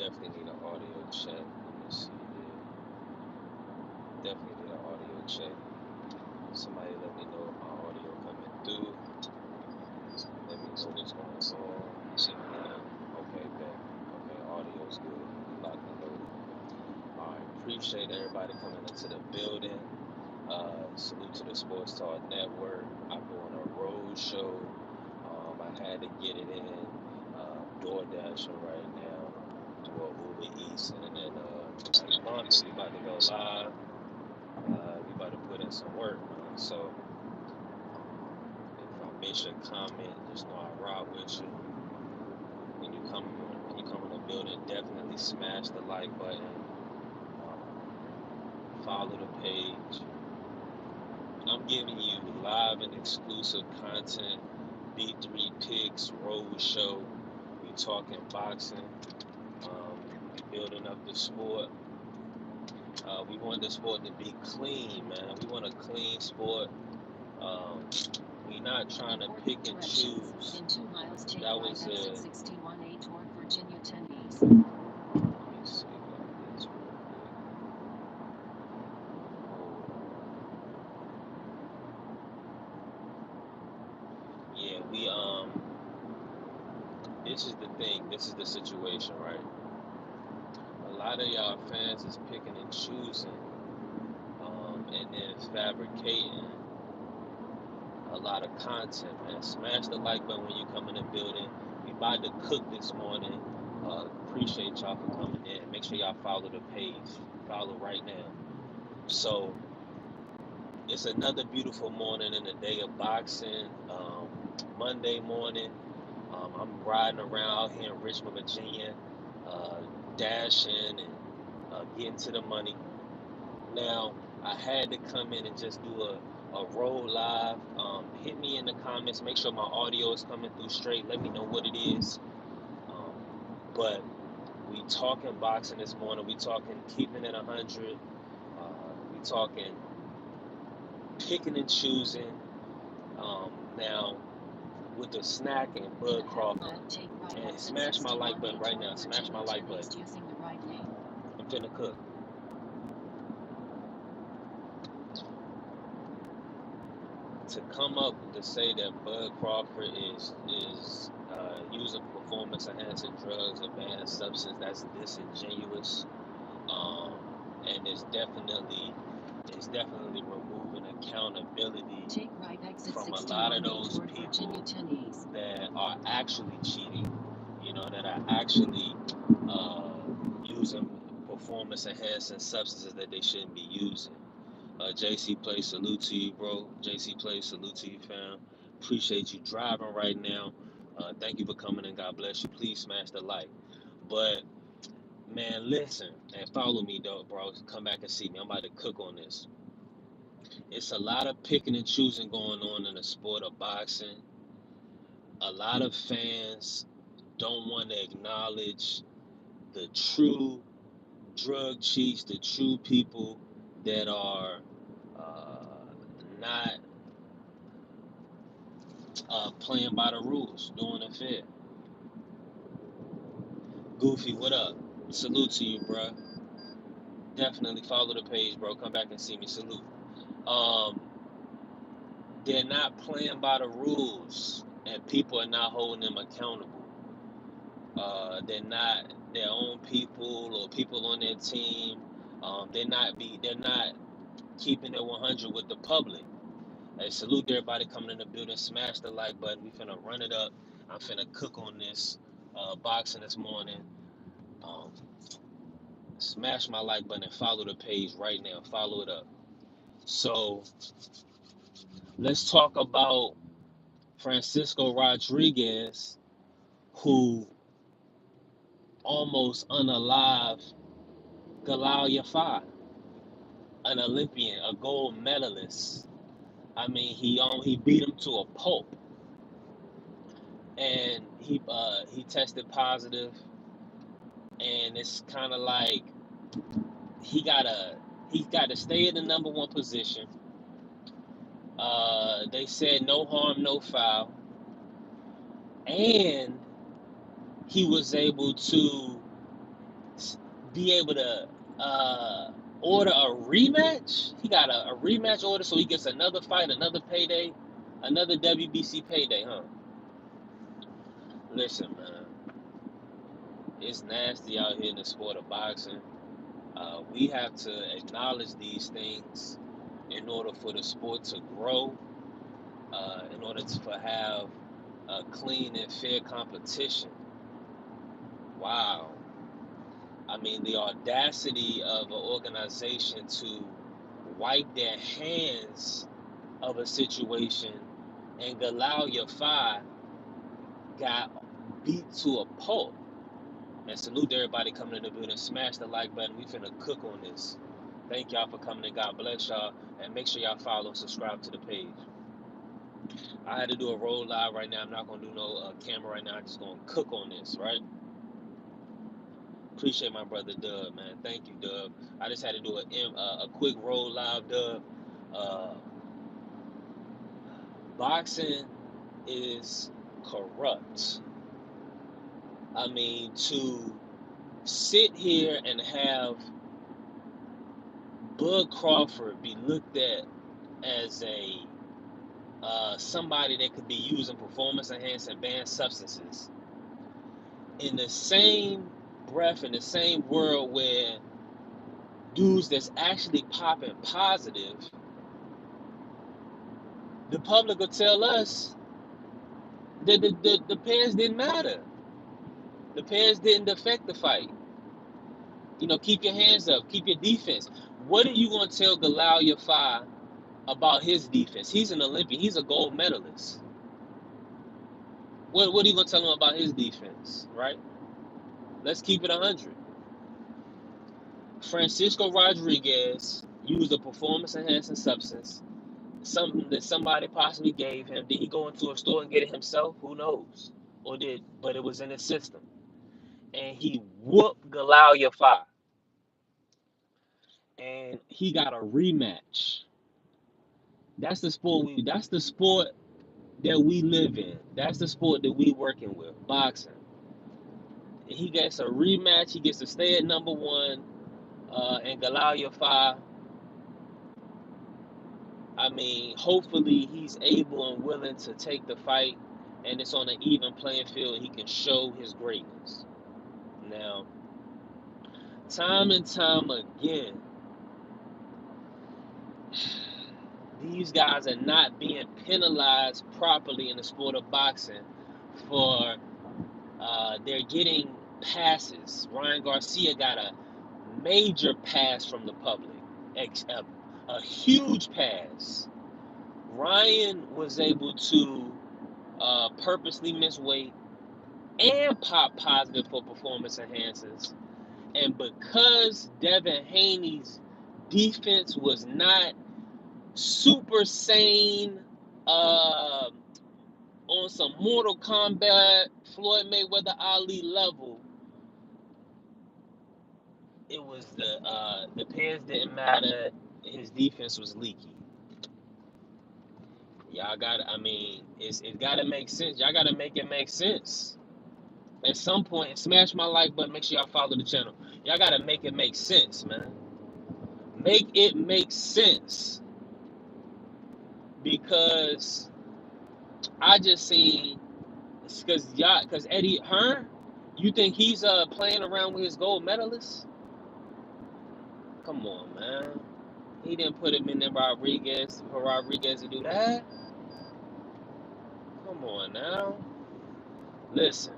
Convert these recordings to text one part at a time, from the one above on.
definitely need an audio check. Let me see here. Definitely need an audio check. Somebody let me know if my audio coming through. Let me know what's going on. Okay, bet. Okay, audio's good. Locked and loaded. Alright, appreciate everybody coming into the building. Salute to the Sports Talk Network. I'm doing a road show. I had to get it in. DoorDashing right now. Well, Uber Eats, and then next month we about to go live. We about to put in some work, man. So if I miss your comment, just know I ride with you. When you come in the building, definitely smash the like button. Follow the page. I'm giving you live and exclusive content. B3Picks Road Show. We talking boxing. We building up the sport. We want the sport to be clean, man. We want a clean sport. We not trying to pick and choose. In 2 miles, take That right was exit a. 61A toward Virginia 10 East. Let me see about this real quick. Yeah, this is the thing. This is the situation, right? A lot of y'all fans is picking and choosing, and then fabricating a lot of content, man. Smash the like button when you come in the building. We about to cook this morning. Appreciate y'all for coming in. Make sure y'all follow the page. Follow right now. So it's another beautiful morning in the day of boxing. Monday morning. I'm riding around here in Richmond, Virginia, dashing and getting to the money. Now, I had to come in and just do a roll live. Hit me in the comments. Make sure my audio is coming through straight. Let me know what it is. But we talking boxing this morning. We talking keeping it 100. We talking picking and choosing. Now, with the snack and Bud Crawford. And smash my like button right now. Smash my like button. I'm finna cook. To come up to say that Bud Crawford is using performance enhancing drugs or banned substance, that's disingenuous, and it's definitely removing accountability from a lot of those people that are actually cheating, that are actually using performance enhancing substances that they shouldn't be using. JC Play, salute to you, bro. JC Play, salute to you, fam. Appreciate you driving right now. Thank you for coming and God bless you. Please smash the like. But, man, listen and follow me, though, bro. Come back and see me. I'm about to cook on this. It's a lot of picking and choosing going on in the sport of boxing. A lot of fans don't want to acknowledge the true drug cheats, the true people that are not playing by the rules, doing it fair. Goofy, what up? Salute to you, bro. Definitely follow the page, bro. Come back and see me. Salute. They're not playing by the rules, and people are not holding them accountable. They're not their own people or people on their team. They're not keeping it 100 with the public. Hey, salute to everybody coming in the building. Smash the like button. We finna run it up. I'm finna cook on this boxing this morning. Smash my like button and follow the page right now. Follow it up. So let's talk about Francisco Rodriguez, who almost unalived Galal Yafai, an Olympian, a gold medalist. I mean, he beat him to a pulp, and he tested positive, and it's kind of like he's got to stay in the number one position. They said no harm, no foul, and he was able to be able to order a rematch. He got a rematch order, so he gets another fight, another payday, another WBC payday, huh? Listen, man, it's nasty out here in the sport of boxing. We have to acknowledge these things in order for the sport to grow, in order to have a clean and fair competition. Wow. I mean, the audacity of an organization to wipe their hands of a situation and Garcia got beat to a pulp. And salute to everybody coming in the building. Smash the like button. We finna cook on this. Thank y'all for coming in. God bless y'all. And make sure y'all follow and subscribe to the page. I had to do a roll live right now. I'm not going to do no camera right now. I'm just going to cook on this, right? Appreciate my brother Dub, man. Thank you, Dub. I just had to do a quick roll live, Dub. Boxing is corrupt. I mean, to sit here and have Bud Crawford be looked at as a somebody that could be using performance enhancing banned substances in the same breath, in the same world where dudes that's actually popping positive, the public will tell us that the pairs didn't matter. The pairs didn't affect the fight. You know, keep your hands up, keep your defense. What are you going to tell Garcia about his defense? He's an Olympian. He's a gold medalist. What are you going to tell him about his defense, right? Let's keep it 100. Francisco Rodriguez used a performance-enhancing substance, something that somebody possibly gave him. Did he go into a store and get it himself? Who knows? But it was in his system. And he whooped Garcia. And he got a rematch. That's the sport that we live in. That's the sport that we working with, boxing. He gets a rematch. He gets to stay at number one. And Garcia, I mean, hopefully he's able and willing to take the fight, and it's on an even playing field, and he can show his greatness. Now, time and time again, these guys are not being penalized properly in the sport of boxing for they're getting passes. Ryan Garcia got a major pass from the public, a huge pass. Ryan was able to purposely miss weight and pop positive for performance enhancers. And because Devin Haney's defense was not super sane, on some Mortal Kombat, Floyd Mayweather Ali level, it was the pants didn't matter. His defense was leaky. Y'all got, I mean, it got to make sense. Y'all got to make it make sense. At some point, smash my like button. Make sure y'all follow the channel. Y'all got to make it make sense, man. Make it make sense. Because I just seen, because Eddie Hearn, you think he's playing around with his gold medalist? Come on, man. He didn't put him in there for Rodriguez to do that. Come on now. Listen.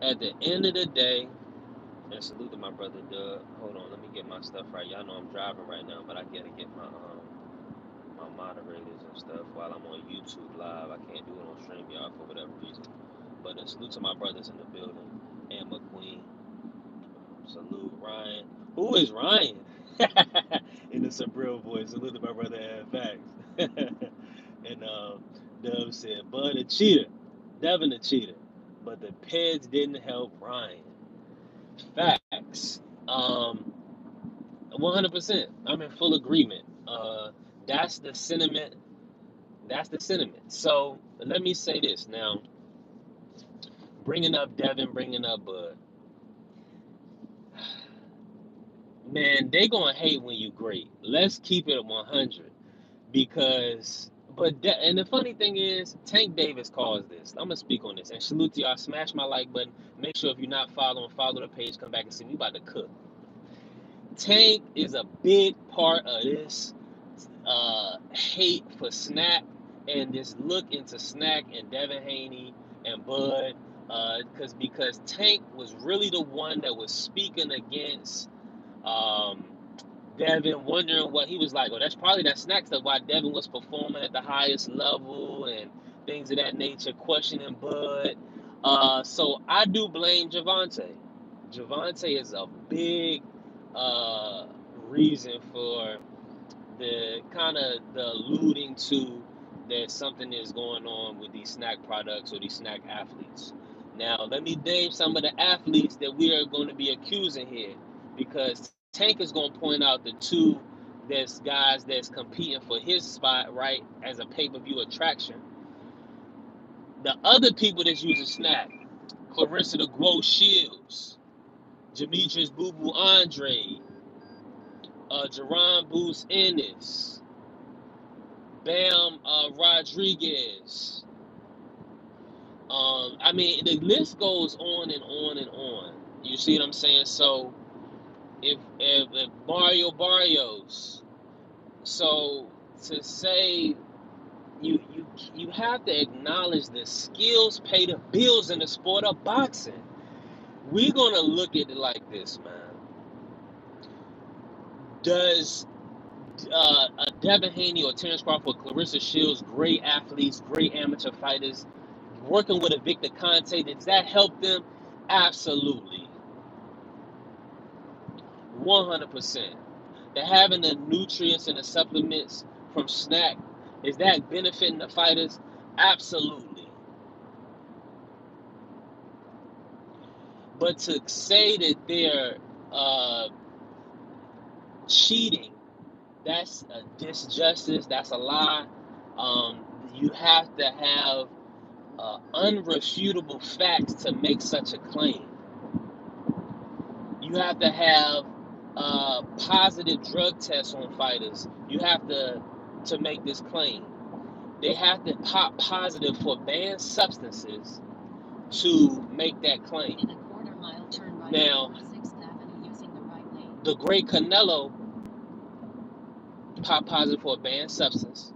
At the end of the day, and salute to my brother Doug. Hold on, let me get my stuff right. Y'all know I'm driving right now, but I gotta get my moderators and stuff while I'm on YouTube live. I can't do it on StreamYard for whatever reason. But salute to my brothers in the building. And McQueen. Salute Ryan. Who is Ryan? In the Sabril voice. Salute to my brother Ad Facts. And Dub said, Bud a cheater. Devin a cheater. But the Peds didn't help Ryan. Facts. 100%. I'm in full agreement. That's the sentiment. That's the sentiment. So let me say this now. Bringing up Devin, bringing up Bud. man, they gonna hate when you great. Let's keep it 100 because. And the funny thing is, Tank Davis caused this. I'm gonna speak on this. And salute to y'all. Smash my like button. Make sure if you're not following, follow the page. Come back and see me about to cook. Tank is a big part of this hate for Snack and this look into Snack and Devin Haney and Bud, because Tank was really the one that was speaking against um, Devin, wondering what he was like. Oh, that's probably that Snack stuff. Why Devin was performing at the highest level and things of that nature, questioning Bud. So I do blame Javante. Javante is a big uh, reason for the kind of the alluding to that something is going on with these snack products or these snack athletes. Now, let me name some of the athletes that we are going to be accusing here, because Tank is going to point out the two that's guys that's competing for his spot, right, as a pay-per-view attraction. The other people that's using snack: Clarissa the Grow Shields, Demetrius Boo Boo Andre, Jerron Boost Ennis, Bam Rodriguez. I mean, the list goes on and on and on. You see what I'm saying? So if Mario Barrios, so to say you have to acknowledge the skills pay the bills in the sport of boxing. We're gonna look at it like this, man. Does Devin Haney or Terrence Crawford, Clarissa Shields, great athletes, great amateur fighters, working with a Victor Conte, does that help them? Absolutely. 100%. They're having the nutrients and the supplements from Snack. Is that benefiting the fighters? Absolutely. But to say that they're cheating, that's a disjustice, that's a lie. You have to have unrefutable facts to make such a claim. You have to have positive drug tests on fighters. You have to make this claim. They have to pop positive for banned substances to make that claim. In a quarter mile, turn right Now, on 6th Avenue using the right lane. the great Canelo popped positive for a banned substance.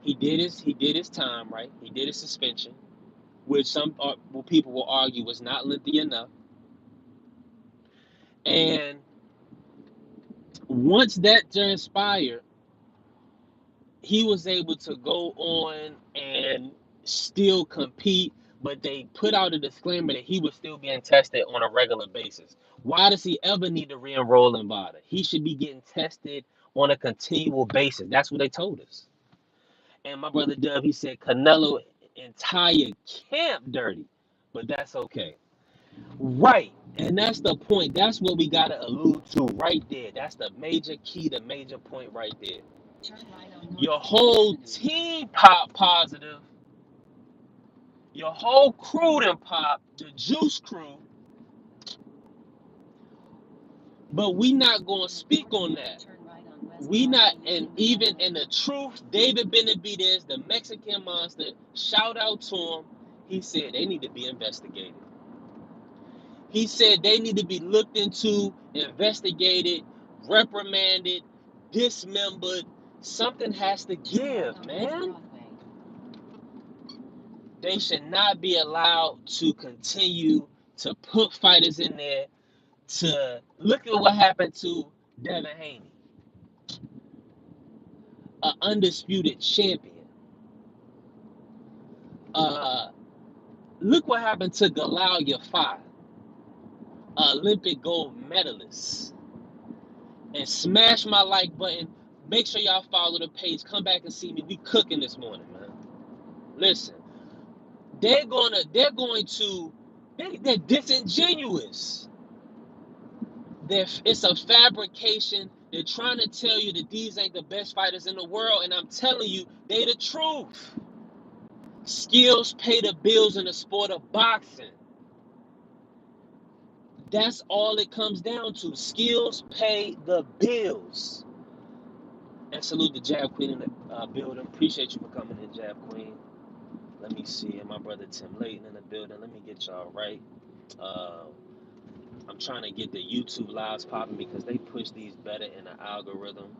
He did his time, right? He did his suspension, which some people will argue was not lengthy enough. And once that transpired, he was able to go on and still compete, but they put out a disclaimer that he was still being tested on a regular basis. Why does he ever need to re-enroll in VADA? He should be getting tested on a continual basis. That's what they told us. And my brother Dub, he said Canelo entire camp dirty, but that's okay. Right. And that's the point. That's what we got to allude to right there. That's the major key, the major point right there. Turn right on North Your 6th whole Avenue. team pop positive. Your whole crew done pop, the juice crew. But we not going to speak on that. Turn right on West We not, Broadway and using the even right in lane. the truth, David Benavidez, the Mexican monster, shout out to him. He said they need to be investigated. He said they need to be looked into, investigated, reprimanded, dismembered. Something has to Turn right give, on West man. Broadway. They should not be allowed to continue to put fighters in there. To look at what happened to Devin Haney, an undisputed champion. Look what happened to Galal Yafai, Olympic gold medalist. And smash my like button. Make sure y'all follow the page. Come back and see me. We cooking this morning, man. Listen, they're disingenuous. It's a fabrication. They're trying to tell you that these ain't the best fighters in the world, and I'm telling you, they the truth. Skills pay the bills in the sport of boxing. That's all it comes down to. Skills pay the bills. And salute the Jab Queen in the building. Appreciate you for coming in, Jab Queen. Let me see. And my brother Tim Layton in the building. Let me get y'all right. I'm trying to get the YouTube lives popping because they push these better in the algorithm.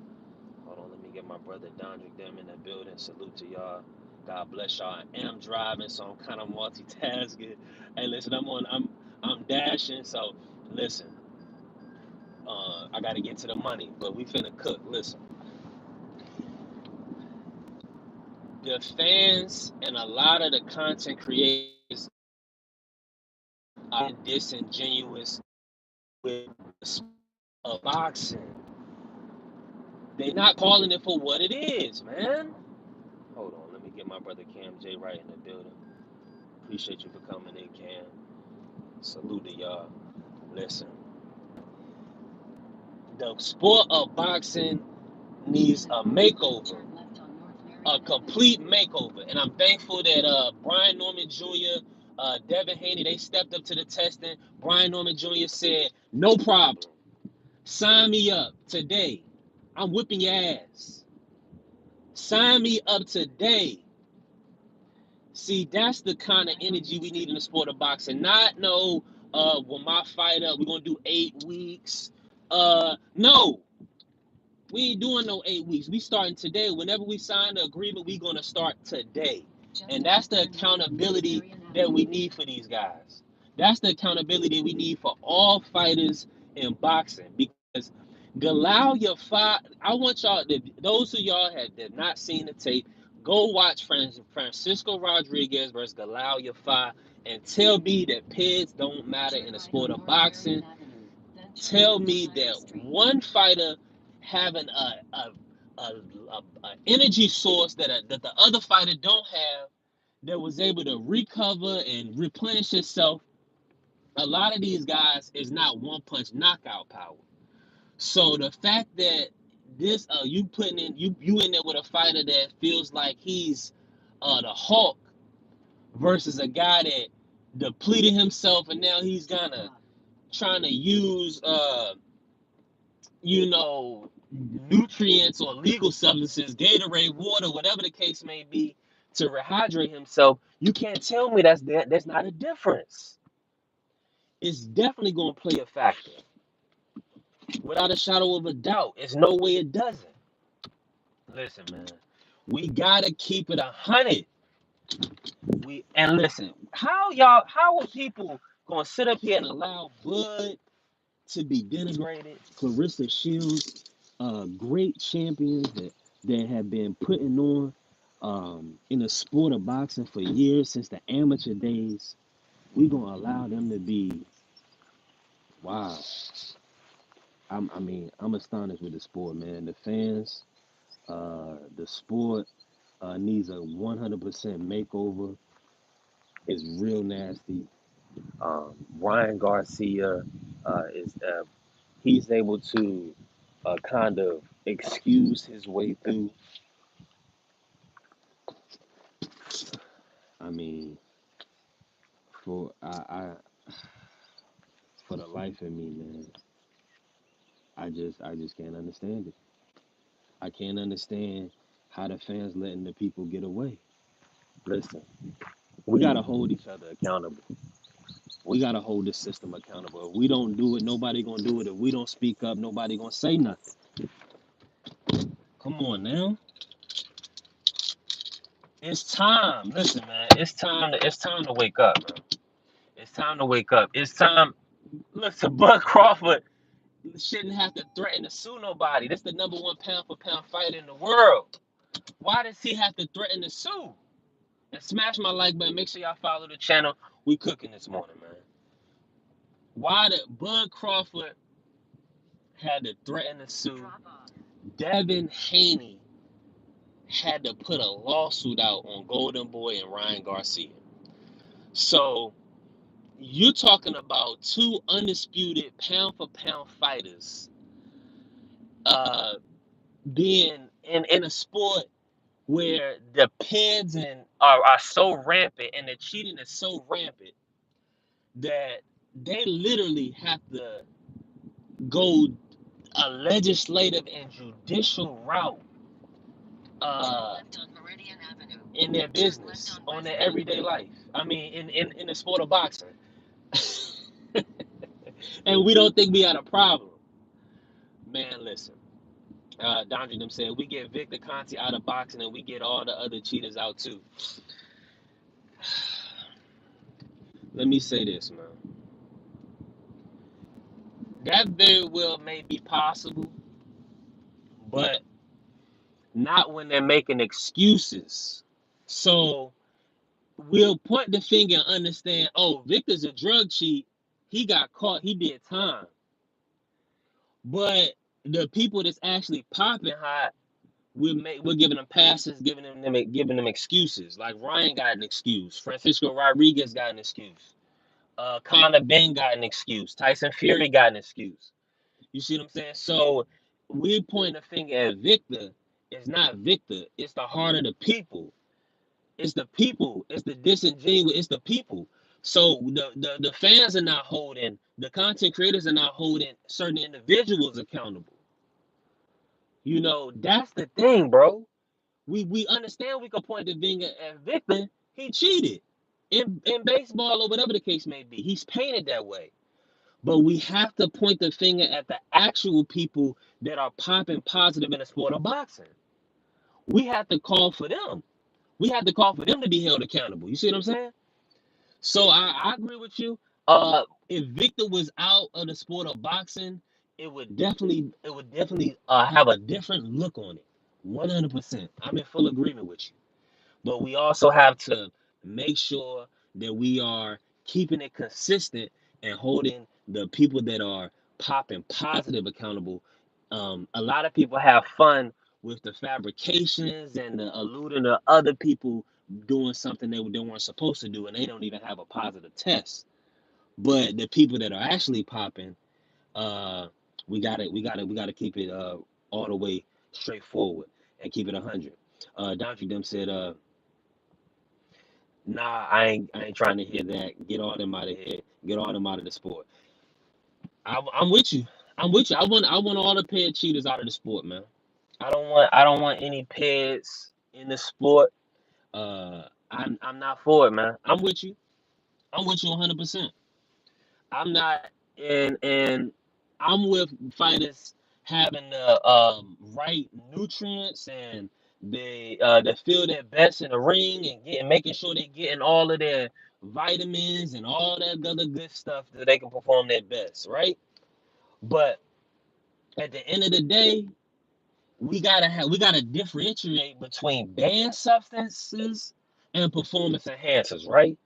Hold on, let me get my brother Dondrick them in the building. Salute to y'all. God bless y'all. I am driving, so I'm kind of multitasking. Hey, listen, I'm dashing, so listen. I gotta get to the money, but we finna cook. Listen, the fans and a lot of the content creators are disingenuous with boxing. They're not calling it for what it is, man. Hold on, let me get my brother Cam J right in the building. Appreciate you for coming in, Cam. Salute to y'all. Listen, the sport of boxing needs a makeover, a complete makeover. And I'm thankful that Brian Norman Jr., Devin Haney, they stepped up to the testing. Brian Norman Jr. said, no problem. Sign me up today. I'm whipping your ass. Sign me up today. See, that's the kind of energy we need in the sport of boxing. Not no, well, my fight up, we're gonna do 8 weeks. No, we ain't doing no 8 weeks. We starting today. Whenever we sign the agreement, we gonna start today. And that's the accountability that we need for these guys. That's the accountability we need for all fighters in boxing. Because Galal Yafai, I want y'all, those of y'all have not seen the tape, go watch Francisco Rodriguez versus Galal Yafai and tell me that PEDs don't matter in the sport of boxing. Tell me that one fighter having a energy source that the other fighter don't have, that was able to recover and replenish itself. A lot of these guys is not one punch knockout power. So the fact that this you putting in you in there with a fighter that feels like he's the Hulk versus a guy that depleted himself and now he's gonna trying to use you know, nutrients or legal substances, Gatorade, water, whatever the case may be, to rehydrate himself, you can't tell me that's not a difference. It's definitely going to play a factor. Without a shadow of a doubt. There's no way it doesn't. Listen, man, we got to keep it 100. And listen, how are people going to sit up here and allow Bud to be denigrated? Clarissa Shields, great champions that have been putting on in the sport of boxing for years, since the amateur days. We're gonna allow them to be, wow. I'm astonished with the sport, man. The fans, the sport needs a 100% makeover. It's real nasty. Ryan Garcia is he's able to kind of excuse his way through. I mean, for for the life of me, man, I just can't understand it. I can't understand how the fans letting the people get away. Listen, we gotta hold each other accountable. We gotta hold this system accountable. If we don't do it, nobody gonna do it. If we don't speak up, nobody gonna say nothing. Come on now. It's time. Listen, man. It's time to wake up, man. It's time to wake up. It's time. Listen, Bud Crawford shouldn't have to threaten to sue nobody. That's the number one pound for pound fighter in the world. Why does he have to threaten to sue? And smash my like button. Make sure y'all follow the channel. We cooking this morning, man. Why did Bud Crawford had to threaten to sue? Devin Haney had to put a lawsuit out on Golden Boy and Ryan Garcia. So you're talking about two undisputed pound for pound fighters being in a sport where the pins are so rampant and the cheating is so rampant that they literally have to go a legislative and judicial route in their business, on their everyday life. I mean, in the sport of boxing. And we don't think we had a problem. Man, listen. Dondry them said, we get Victor Conti out of boxing and we get all the other cheaters out too. Let me say this, man. That very well may be possible, but not when they're making excuses. So we'll point the finger and understand, oh, Victor's a drug cheat. He got caught. He did time. But the people that's actually popping hot, we're giving them passes, giving them excuses. Like Ryan got an excuse. Francisco Rodriguez got an excuse. Conor Ben got an excuse. Tyson Fury got an excuse. You see what I'm saying? So we point the finger at Victor. It's not Victor. It's the heart of the people. It's the people. It's the disingenuous. It's the people. So the fans are not holding, the content creators are not holding certain individuals accountable. You know, that's the thing, bro. We understand we can point the finger at Victor. He cheated in baseball or whatever the case may be. He's painted that way. But we have to point the finger at the actual people that are popping positive in the sport of boxing. We have to call for them. We have to call for them to be held accountable. You see what I'm saying? So I agree with you. If Victor was out of the sport of boxing, it would definitely have a different look on it. 100%. I'm in full agreement with you. But we also have to make sure that we are keeping it consistent and holding the people that are popping positive accountable. A lot of people have fun with the fabrications and the alluding to other people doing something they weren't supposed to do, and they don't even have a positive test. But the people that are actually popping, uh, we gotta keep it all the way straightforward and keep it 100. Dr. Dem said, nah, I ain't trying to hear that. Get all them out of here. Get all them out of the sport. I'm with you. I'm with you. I want all the paid cheaters out of the sport, man. I don't want any pairs in the sport. I'm not for it, man. I'm with you. I'm with you 100%. I'm not and I'm with fighters having the right nutrients and they feel their best in the ring and making sure they're getting all of their vitamins and all that other good stuff that they can perform their best, right? But at the end of the day, we gotta differentiate between banned substances and performance enhancers, right?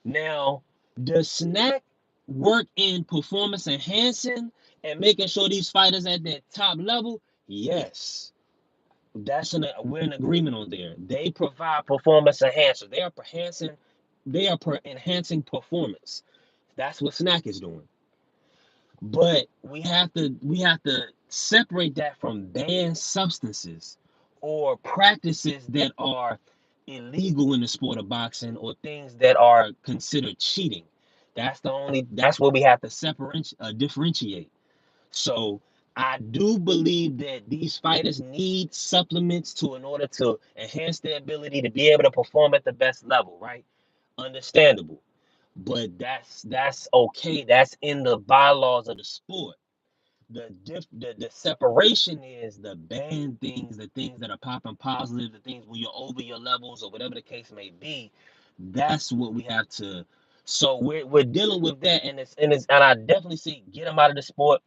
Now, does snack work in performance enhancing and making sure these fighters at their top level? Yes, we're in agreement on there. They provide performance enhancers. They are enhancing performance. That's what snack is doing. But we have to separate that from banned substances or practices that are illegal in the sport of boxing or things that are considered cheating. That's what we have to differentiate. So I do believe that these fighters need supplements to in order to enhance their ability to be able to perform at the best level, right? Understandable. But that's okay. That's in the bylaws of the sport. The separation is the banned things, the things that are popping positive, the things when you're over your levels or whatever the case may be. That's what we have to. So we're dealing with that, and I definitely see get them out of the sport.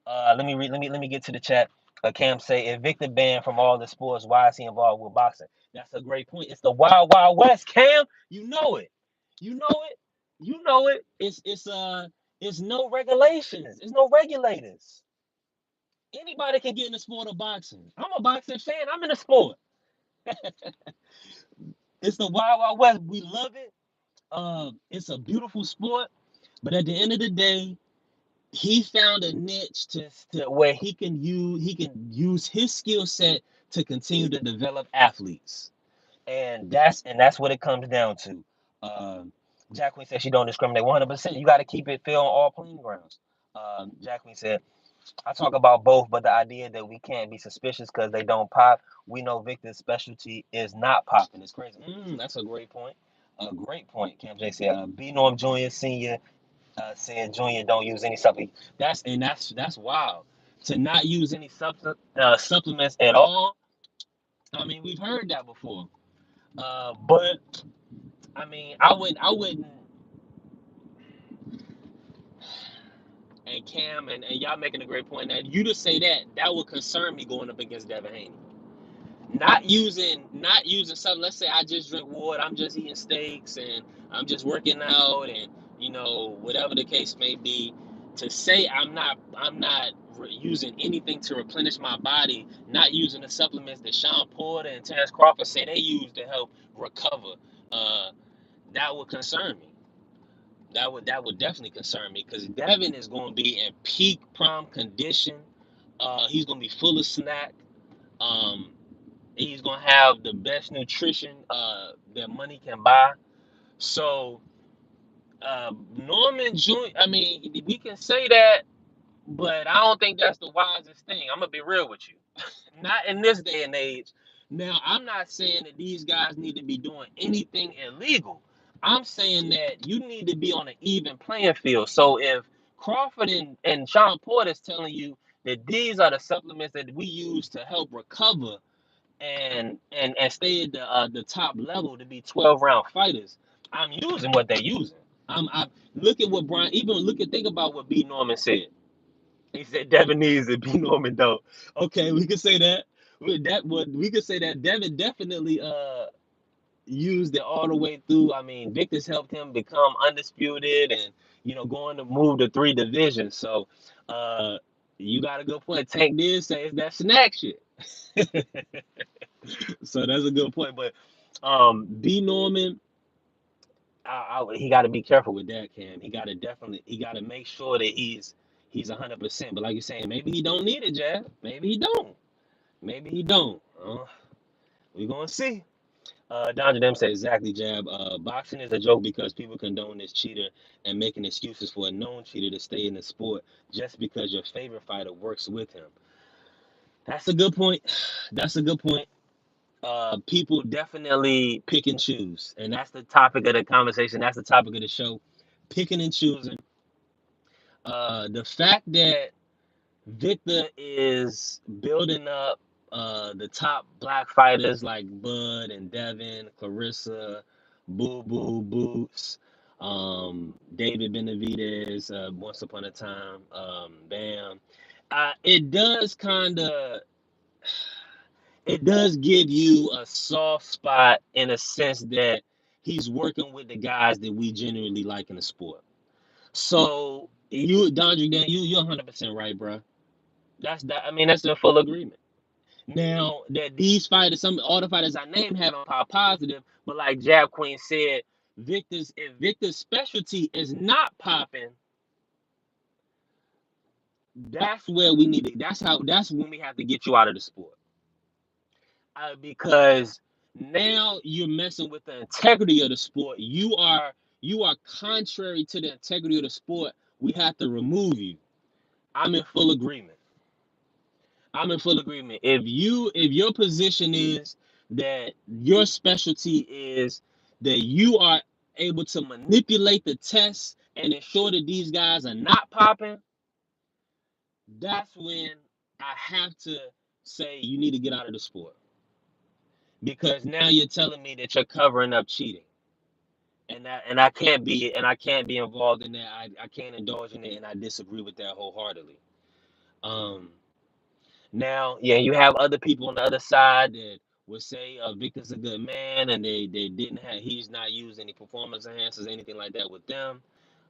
Let me get to the chat. Cam say if Victor banned from all the sports, why is he involved with boxing? That's a great point. It's the wild wild west, Cam. You know it. You know it. You know it. It's no regulations. It's no regulators. Anybody can get in the sport of boxing. I'm a boxing fan. I'm in the sport. It's the wild wild west. We love it. It's a beautiful sport, but at the end of the day, he found a niche to where he can use his skill set to continue to develop athletes, and that's what it comes down to. Jack Queen said she don't discriminate 100%. You got to keep it fair on all playing grounds. Jack Queen said, I talk about both, but the idea that we can't be suspicious because they don't pop. We know Victor's specialty is not popping. It's crazy. That's a great point. A great point. Cam J said, B Norm Jr. Senior said Junior don't use any supplement. That's wild. To not use any supplements at all. I mean, we've heard that before. But I mean, I wouldn't. And Cam and y'all making a great point. That you to say that would concern me going up against Devin Haney. Not using something. Let's say I just drink water, I'm just eating steaks, and I'm just working out, and whatever the case may be. To say I'm not using anything to replenish my body, not using the supplements that Sean Porter and Terrence Crawford say they use to help recover, uh, that would concern me. That would definitely concern me because Devin is going to be in peak prime condition. He's going to be full of snack. Um, He's gonna have the best nutrition that money can buy. So Norman Jr. I mean, we can say that, but I don't think that's the wisest thing. I'm gonna be real with you. Not in this day and age. Now, I'm not saying that these guys need to be doing anything illegal. I'm saying that you need to be on an even playing field. So if Crawford and Sean Porter is telling you that these are the supplements that we use to help recover and stay at the top level to be 12 round fighters, I'm using what they're using. I look at what Brian even look at think about what B Norman said. He said Devin needs it, B Norman don't. Okay, we could say that. We could say that Devin definitely used it all the way through. I mean, Victor's helped him become undisputed and going to move to 3 divisions. So you got a good point. Tank did say it's that snack shit. So that's a good point. But B Norman, he got to be careful with that, Cam. He got to make sure that he's 100%. But like you're saying, maybe he don't need it, Jab. Maybe he don't. Maybe he don't. We're gonna see. Don Dem said exactly, Jab. Boxing is a joke because people condone this cheater and making excuses for a known cheater to stay in the sport just because your favorite fighter works with him. That's a good point. That's a good point. People definitely pick and choose, and that's the topic of the conversation. That's the topic of the show, picking and choosing. The fact that Victor is building up the top black fighters like Bud and Devin, Clarissa, Boo Boo Boots, David Benavidez, Once Upon a Time, Bam. It does kind of it does give you a soft spot in a sense that he's working with the guys that we genuinely like in the sport. So Dondre, you're 100% right, bro. That's that. I mean, that's in full agreement. Now that these fighters, all the fighters I named haven't popped positive, but like Jab Queen said, if Victor's specialty is not popping, that's where we need to. That's when we have to get you out of the sport. Because now you're messing with the integrity of the sport. You are contrary to the integrity of the sport. We have to remove you. I'm in full agreement. I'm in full agreement. If your position is that your specialty is that you are able to manipulate the tests and ensure that these guys are not popping, that's when I have to say you need to get out of the sport. Because now you're telling me that you're covering up cheating. And I can't be involved in that. I can't indulge in it, and I disagree with that wholeheartedly. Um Now, yeah, you have other people on the other side that would say Victor's a good man, and they didn't have he's not used any performance enhancers, anything like that with them.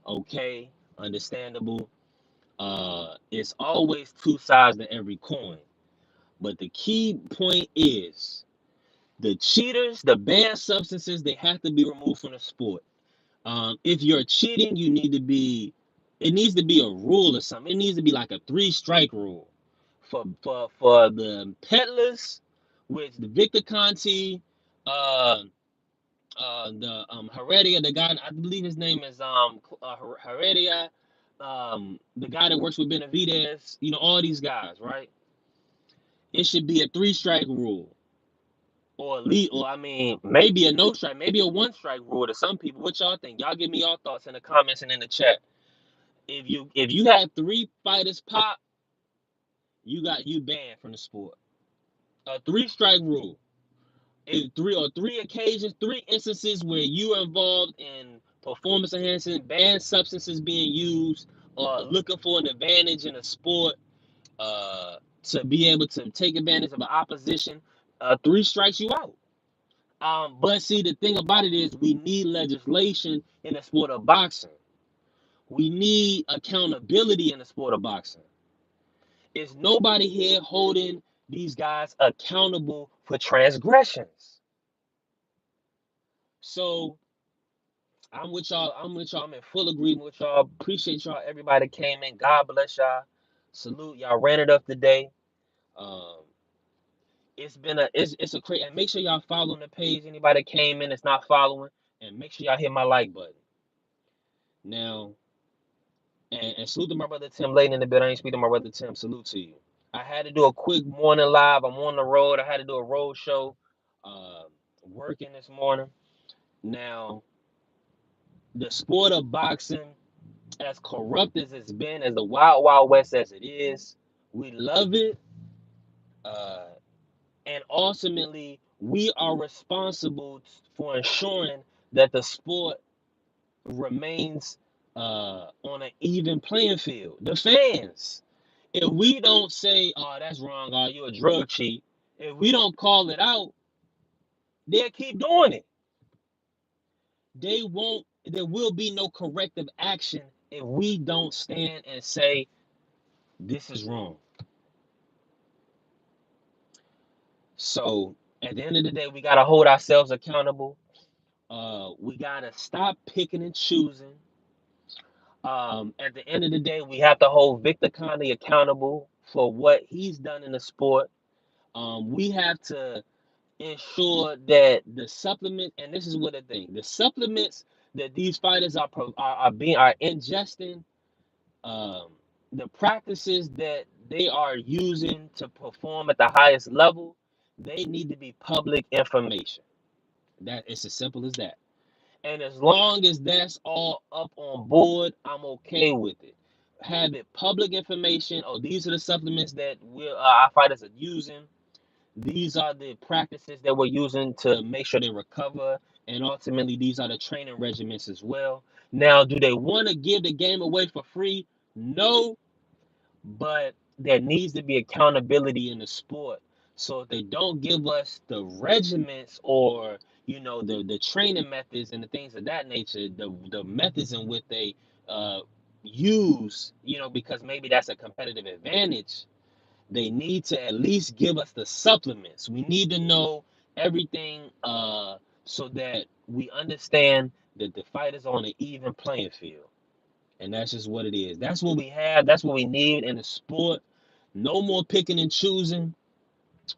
Okay, understandable. It's always two sides to every coin, but the key point is the cheaters, the banned substances, they have to be removed from the sport. If you're cheating, it needs to be a rule or something. It needs to be like a 3 strike rule for the peddlers, which the Victor Conti, uh, Heredia, the guy, I believe his name is Heredia, the guy that works with Benavidez, all these guys, right? It should be a 3-strike rule, or at least, or I mean, maybe a no strike, maybe a 1-strike rule to some people. What y'all think? Y'all give me your thoughts in the comments and in the chat. If you have 3 fighters pop, you banned from the sport. A 3-strike rule. Three occasions, 3 instances where you are involved in performance enhancing, banned substances being used, or looking for an advantage in a sport, to be able to take advantage of an opposition, 3 strikes you out. But see, the thing about it is, we need legislation in the sport of boxing. We need accountability in the sport of boxing. Is nobody here holding these guys accountable for transgressions? So I'm with y'all. I'm with y'all. I'm in full agreement with y'all. Appreciate y'all. Everybody that came in. God bless y'all. Salute y'all. Ran it up today. Um, it's a great, and make sure y'all following the page. Anybody that came in that's not following, and make sure y'all hit my like button. Now, and salute to my brother Tim Layton in the bit. I ain't speak to my brother Tim. Salute to you. I had to do a quick morning live. I'm on the road. I had to do a road show. Working this morning. Now, the sport of boxing, as corrupt as it's been, as the wild, wild west as it is, we love it. And ultimately, we are responsible for ensuring that the sport remains on an even playing field. The fans, if we don't say, "Oh, that's wrong," "Oh, you're a drug cheat," if we don't call it out, they'll keep doing it. They won't. There will be no corrective action if we don't stand and say, "This is wrong." So at the end of the day, we gotta hold ourselves accountable. We gotta stop picking and choosing. At the end of the day, we have to hold Victor Conley accountable for what he's done in the sport. We have to ensure that the supplement, and this is what the thing, the supplements that these fighters are ingesting, um, the practices that they are using to perform at the highest level, they need to be public information. That it's as simple as that. And as long as that's all up on board, I'm okay with it. Have it public information. Oh, these are the supplements that our fighters are using. These are the practices that we're using to make sure they recover. And ultimately, these are the training regimens as well. Now, do they want to give the game away for free? No, but there needs to be accountability in the sport. So if they don't give us the regiments, or the training methods and the things of that nature, the methods in which they uh, use, because maybe that's a competitive advantage, they need to at least give us the supplements. We need to know everything, so that we understand that the fight is on an even playing field. And that's just what it is. That's what we have. That's what we need in the sport. No more picking and choosing.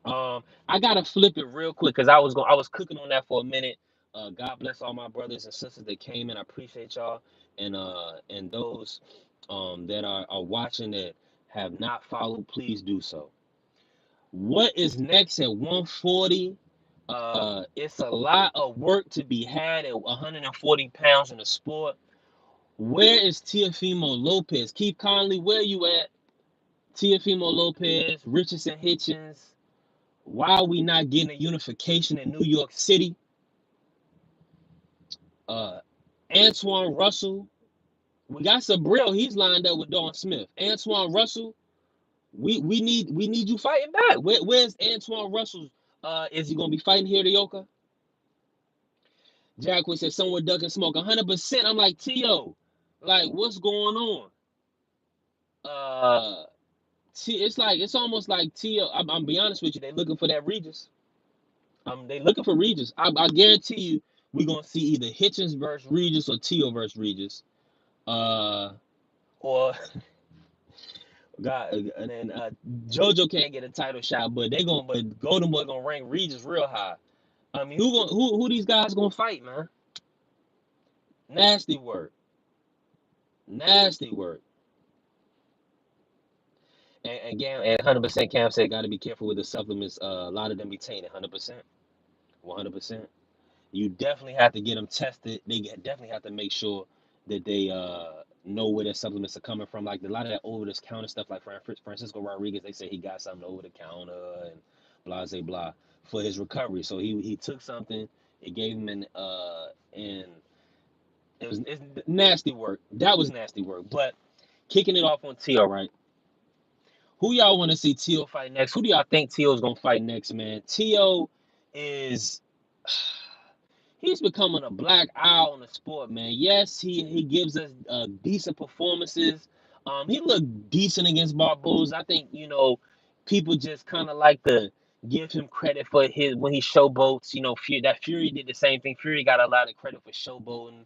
I gotta flip it real quick because I was cooking on that for a minute. God bless all my brothers and sisters that came in. I appreciate y'all, and those that are watching that have not followed, please do so. What is next at 140? It's a lot of work to be had at 140 pounds in the sport. Where is Teofimo Lopez? Keith Conley, where you at? Teofimo Lopez, Richardson Hitchens. Why are we not getting a unification in New York City? Antoine Russell. We got Sabril. He's lined up with Dawn Smith. Antoine Russell. We need you fighting back. Where's Antoine Russell? Is he gonna be fighting here to Yoka? Jacqueline said someone duck and smoke. 100%. I'm like, Tio, like, what's going on? It's almost like Tio. I'm be honest with you. They looking for that Regis. They looking for Regis. I guarantee you, we're gonna see either Hitchens versus Regis or Tio versus Regis. Or God, and then JoJo can't get a title shot, but Golden Boy gonna rank Regis real high. I mean, who these guys gonna fight, man? Nasty work, nasty work. And again, and 100% Cam said, got to be careful with the supplements. A lot of them be tainted, 100%, 100%. You definitely have to get them tested. Definitely have to make sure that they know where their supplements are coming from. Like a lot of that over the counter stuff, like Francisco Rodriguez, they say he got something over the counter and blah blah blah for his recovery. So he took something, it gave him and it's nasty work. That was nasty work. But kicking it off on Tio, right? Who y'all want to see Tio fight next? Who do y'all think Tio's gonna fight next, man? Tio is he's becoming a black eye on the sport, man. Yes, he gives us decent performances. He looked decent against Barboza. I think people just kind of like to give him credit for his when he showboats. Fury did the same thing. Fury got a lot of credit for showboating.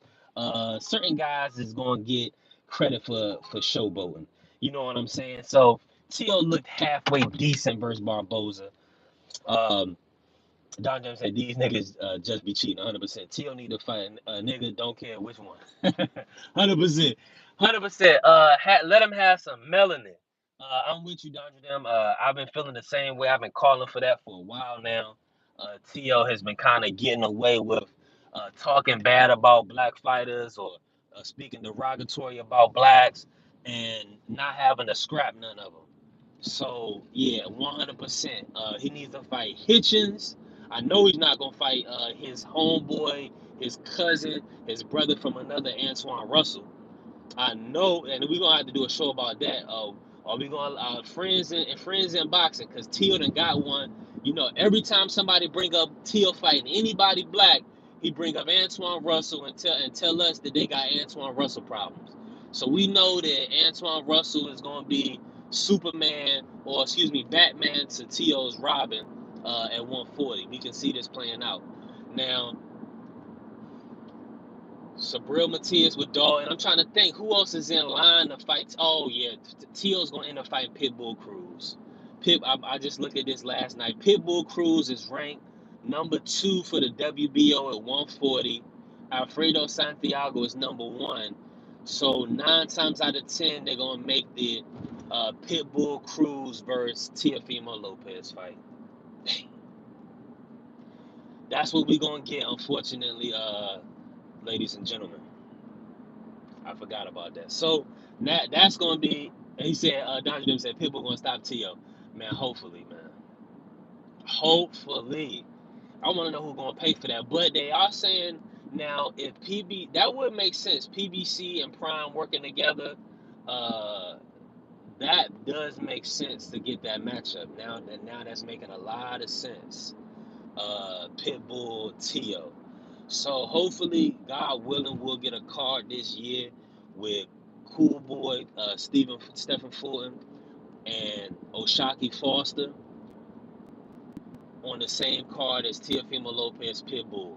Certain guys is gonna get credit for showboating. You know what I'm saying? So Tio looked halfway decent versus Barboza. Um, Don James said these niggas just be cheating 100%. Tio need to fight a nigga, don't care which one. 100%. 100%. Let him have some melanin. I'm with you, Don James. I've been feeling the same way. I've been calling for that for a while now. Tio has been kind of getting away with talking bad about black fighters or speaking derogatory about blacks and not having to scrap none of them. So yeah, 100%. He needs to fight Hitchens. I know he's not gonna fight his homeboy, his cousin, his brother from another Antoine Russell. I know, and we're gonna have to do a show about that. Are we gonna friends in boxing? Cause Tio done got one. Every time somebody bring up Tio fighting anybody black, he bring up Antoine Russell and tell us that they got Antoine Russell problems. So we know that Antoine Russell is gonna be Superman, or excuse me, Batman to Tio's Robin at 140. We can see this playing out. Now, Sabril Matias with Dalton. I'm trying to think who else is in line to fight. Oh yeah, Tio's gonna end up fighting Pitbull Cruz. I just looked at this last night. Pitbull Cruz is ranked number 2 for the WBO at 140. Alfredo Santiago is number 1. So 9 times out of 10, they're gonna make the Pitbull Cruz versus Teofimo Lopez fight. That's what we're gonna get, unfortunately, ladies and gentlemen. I forgot about that. So that's gonna be. He said, Don Jim said, people gonna stop Tio. Man, hopefully, man. Hopefully. I want to know who's gonna pay for that. But they are saying now, if that would make sense. PBC and Prime working together, uh, that does make sense to get that matchup. Now that's making a lot of sense. Pitbull Tio. So hopefully, God willing, we'll get a card this year with Cool Boy, Stephen Fulton, and Oshaki Foster on the same card as Teofimo Lopez Pitbull.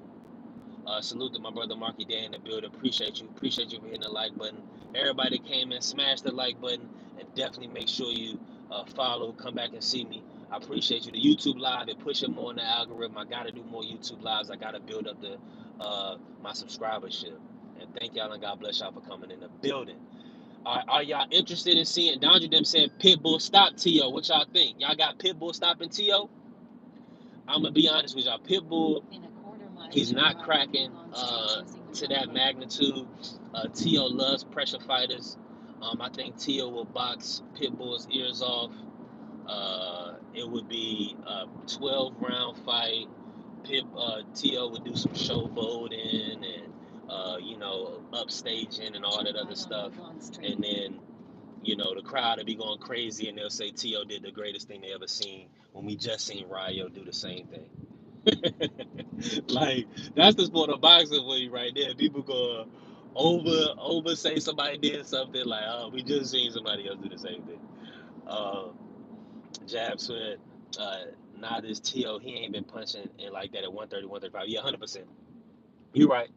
Salute to my brother Marky Day in the building. Appreciate you. Appreciate you for hitting the like button. Everybody that came in, smash the like button, and definitely make sure you follow. Come back and see me. I appreciate you. The YouTube live, it pushing more in the algorithm. I gotta do more YouTube lives. I gotta build up my subscribership. And thank y'all and God bless y'all for coming in the building. Are y'all interested in seeing Dondry them saying Pitbull stop Tio? What y'all think? Y'all got Pitbull stopping Tio? I'm gonna be honest with y'all. Pitbull, he's not cracking to that magnitude. Tio loves pressure fighters. I think Tio will box Pitbull's ears off. It would be a 12-round fight. Tio would do some showboating and upstaging and all that other stuff, and then the crowd will be going crazy and they'll say Tio did the greatest thing they ever seen when we just seen Ryo do the same thing. Like, that's the sport of boxing for you right there. People go over say somebody did something like, oh, we just seen somebody else do the same thing. Jab said, nah, this Tio, he ain't been punching in like that at 130, 135. Yeah, 100%. You're right.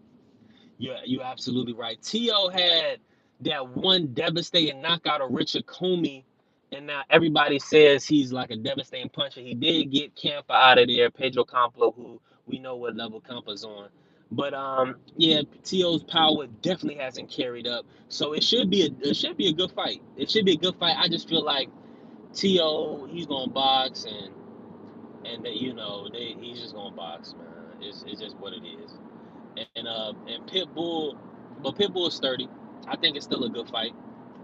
You're absolutely right. Tio had that one devastating knockout of Richard Comey, and now everybody says he's like a devastating puncher. He did get Campa out of there, Pedro Camplo, who We know what level Campa's on. But yeah, To's power definitely hasn't carried up. So it should be a good fight. It should be a good fight. I just feel like To he's gonna box and he's just gonna box, man. It's just what it is. And Pitbull, but Pitbull is 30. I think it's still a good fight.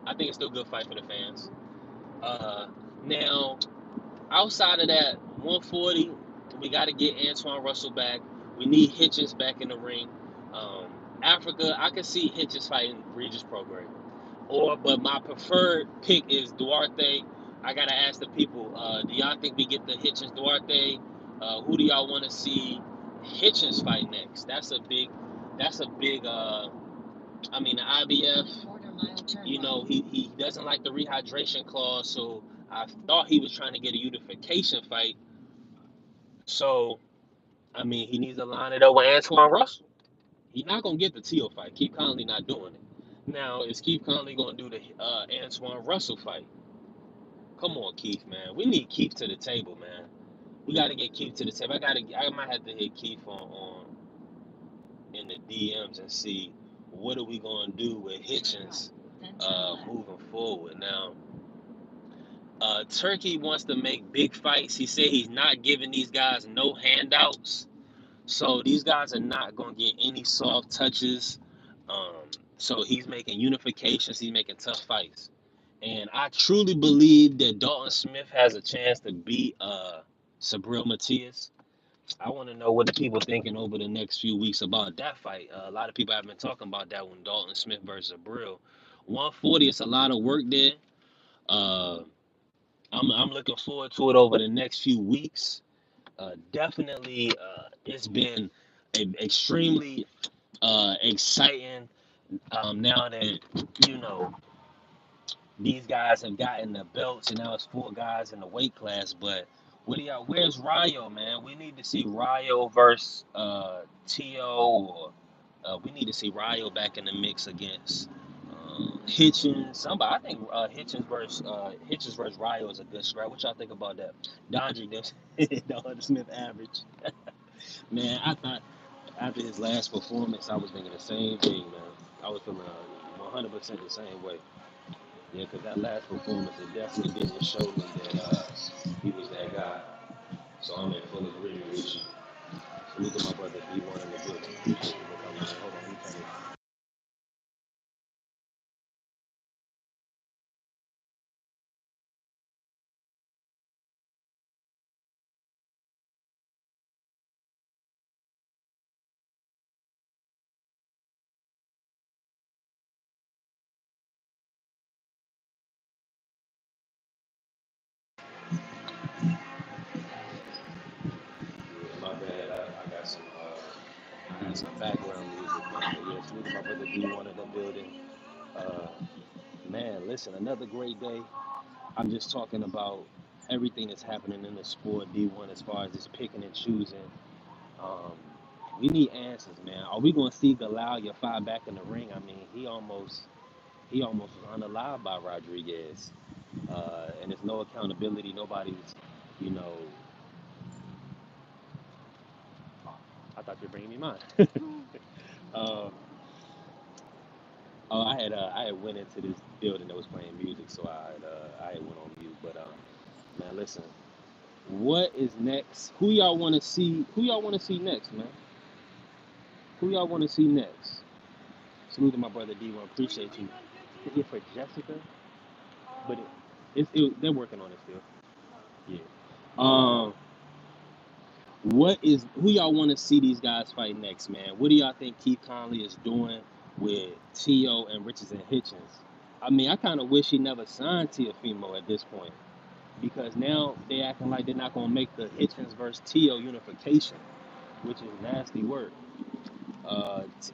I think it's still a good fight for the fans. Uh, Now outside of that, 140, we got to get Antoine Russell back. We need Hitchens back in the ring. Um, Africa, I could see Hitchens fighting Regis Prograis. But my preferred pick is Duarte. I gotta ask the people, do y'all think we get the Hitchens Duarte? Who do y'all want to see Hitchens fight next? That's a big. I mean, the IBF, he doesn't like the rehydration clause, so I thought he was trying to get a unification fight. So, I mean, he needs to line it up with Antoine Russell. He's not gonna get the Teal fight. Keith Conley not doing it. Now, is Keith Conley gonna do the Antoine Russell fight? Come on, Keith, man. We need Keith to the table, man. We gotta get Keith to the table. I might have to hit Keith on in the DMs and see what are we gonna do with Hitchens moving forward. Now, Turkey wants to make big fights. He said he's not giving these guys no handouts. So these guys are not going to get any soft touches. Um, so he's making unifications. He's making tough fights. And I truly believe that Dalton Smith has a chance to beat Sabril Matias. I want to know what the people thinking over the next few weeks about that fight. A lot of people have been talking about that one, Dalton Smith versus Sabril. 140, it's a lot of work there. Uh, I'm looking forward to it over the next few weeks. Definitely, it's been extremely exciting now that you know these guys have gotten the belts, and now it's four guys in the weight class. But where's Rayo, man? We need to see Rayo versus To, or we need to see Rayo back in the mix against Hitchens. Somebody, I think Hitchens versus Rayo is a good scrap. What y'all think about that? Dondry, Don Smith average. Man, I thought after his last performance, I was thinking the same thing, man. I was feeling 100% the same way. Yeah, because that last performance, it definitely didn't show me that he was that guy. So I'm in full agreement with you. Salute to my brother D1 in the building. Appreciate you for coming in. Hold on, let me turn this. Yeah, my bad. I got some background music, man. But yeah, salute to my brother D1 in the building. Uh, Man, listen, another great day. I'm just talking about everything that's happening in the sport, D1, as far as this picking and choosing. Um, we need answers, man. Are we going to see Galal fight back in the ring? I mean, he almost was unalived by Rodriguez, and there's no accountability. Nobody's, you know. I thought you were bringing me mine. uh, I had went into this building that was playing music, so I had went on mute. But man, listen. What is next? Who y'all want to see? Who y'all want to see next, man? Who y'all want to see next? Salute to my brother D1. Appreciate you. Yeah, for Jessica, but they're working on it still. Yeah. Um, who y'all want to see these guys fight next, man? What do y'all think Keith Conley is doing with Tio and Richardson Hitchens? I mean, I kind of wish he never signed Teofimo at this point because now they acting like they're not gonna make the Hitchens versus Tio unification, which is nasty work.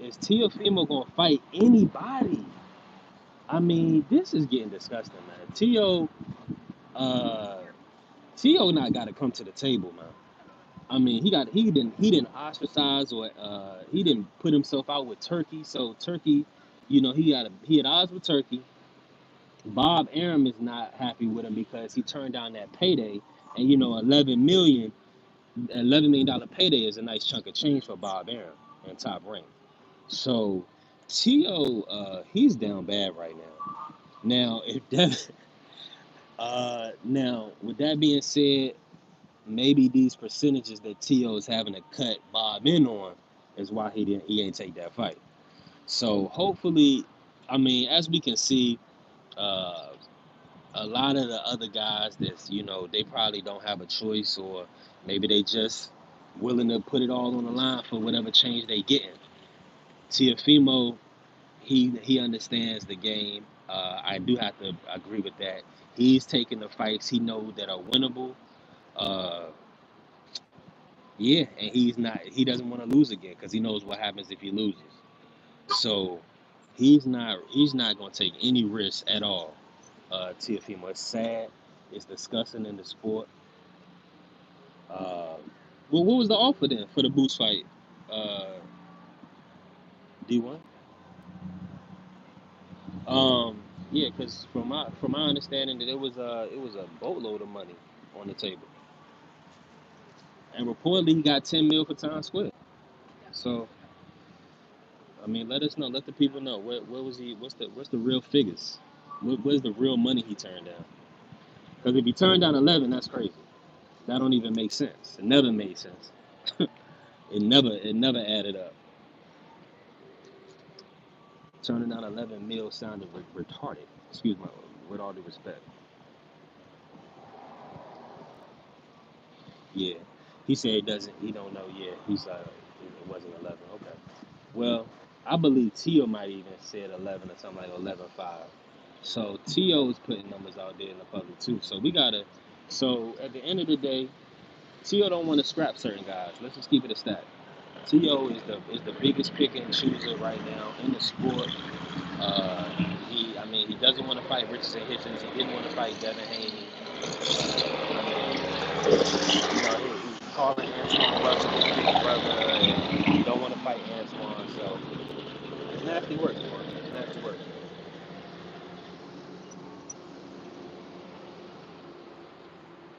Is Teofimo gonna fight anybody? I mean, this is getting disgusting, man. Uh, Tio not got to come to the table, man. I mean, he didn't ostracize or he didn't put himself out with Turkey. So Turkey, he had odds with Turkey. Bob Arum is not happy with him because he turned down that payday, and 11 million. $11 million payday is a nice chunk of change for Bob Aaron and Top Rank. So T.O. He's down bad right now. Now, if that, now with that being said, maybe these percentages that T.O. is having to cut Bob in on is why he ain't take that fight. So hopefully, I mean, as we can see, uh, a lot of the other guys that's they probably don't have a choice, or maybe they just willing to put it all on the line for whatever change they getting. Teofimo, he understands the game. I do have to agree with that. He's taking the fights he knows that are winnable. Uh, yeah, and he doesn't want to lose again because he knows what happens if he loses. So he's not gonna take any risks at all. Teofimo, it's sad. It's disgusting in the sport. Uh, well, what was the offer then for the Boots fight? Uh, D1. Yeah, because from my understanding that it was a boatload of money on the table, and reportedly he got 10 mil for Times Square. So I mean, let us know, let the people know where was he? What's the real figures? Where's the real money he turned down? Because if he turned down 11, that's crazy. That don't even make sense. It never made sense. It never added up. Turning down 11 mil sounded retarded. Excuse me, with all due respect. Yeah, he said he doesn't. He don't know. Yeah, it wasn't 11. Okay. Well, I believe Tio might even said 11 or something like 11.5. So Tio is putting numbers out there in the public too. So we gotta. So at the end of the day, Tio don't want to scrap certain guys. Let's just keep it a stat. T.O. is the biggest pick and chooser right now in the sport. Uh, I mean, he doesn't want to fight Richardson Hitchens. He didn't want to fight Devin Haney. He's calling Antoine Russell his big brother, and he don't want to fight Antoine. So it's nasty work, man. It's nasty work.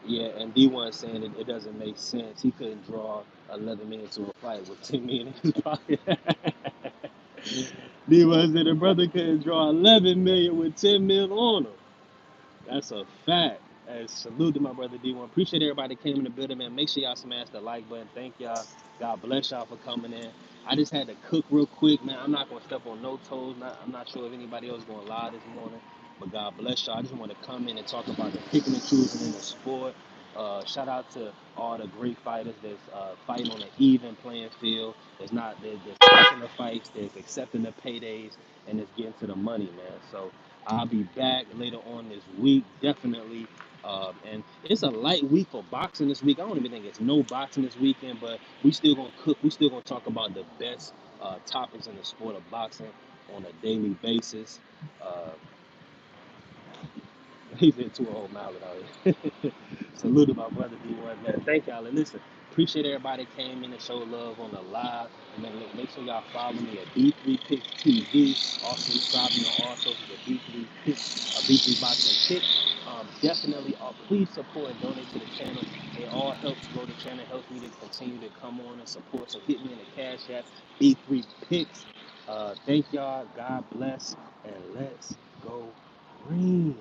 Yeah, and D1 saying it doesn't make sense. He couldn't draw 11 million to a fight with 10 million in his pocket. D1 said the brother couldn't draw 11 million with 10 mil on him. That's a fact. And salute to my brother D1. Appreciate everybody that came in the building, man. Make sure y'all smash the like button. Thank y'all. God bless y'all for coming in. I just had to cook real quick, man. I'm not gonna step on no toes. I'm not sure if anybody else going live this morning, but God bless y'all. I just want to come in and talk about the picking and choosing in the sport. Shout out to all the great fighters that's fighting on an even playing field. There's taking the fights, there's accepting the paydays, and it's getting to the money, man. So I'll be back later on this week, definitely. And it's a light week for boxing this week. I don't even think it's no boxing this weekend, but we still gonna cook. We still gonna talk about the best topics in the sport of boxing on a daily basis. Uh, He's into a whole mile out here. Salute to my brother D1, man. Thank y'all. And listen, appreciate everybody that came in and showed love on the live. And then make sure y'all follow me at B3Picks TV. Also subscribe me on all socials at B3Picks, B3 Boxing Pick. Definitely, please support and donate to the channel. It all helps grow the channel, helps me to continue to come on and support. So hit me in the cash app, B3 Picks. Thank y'all. God bless. And let's go green.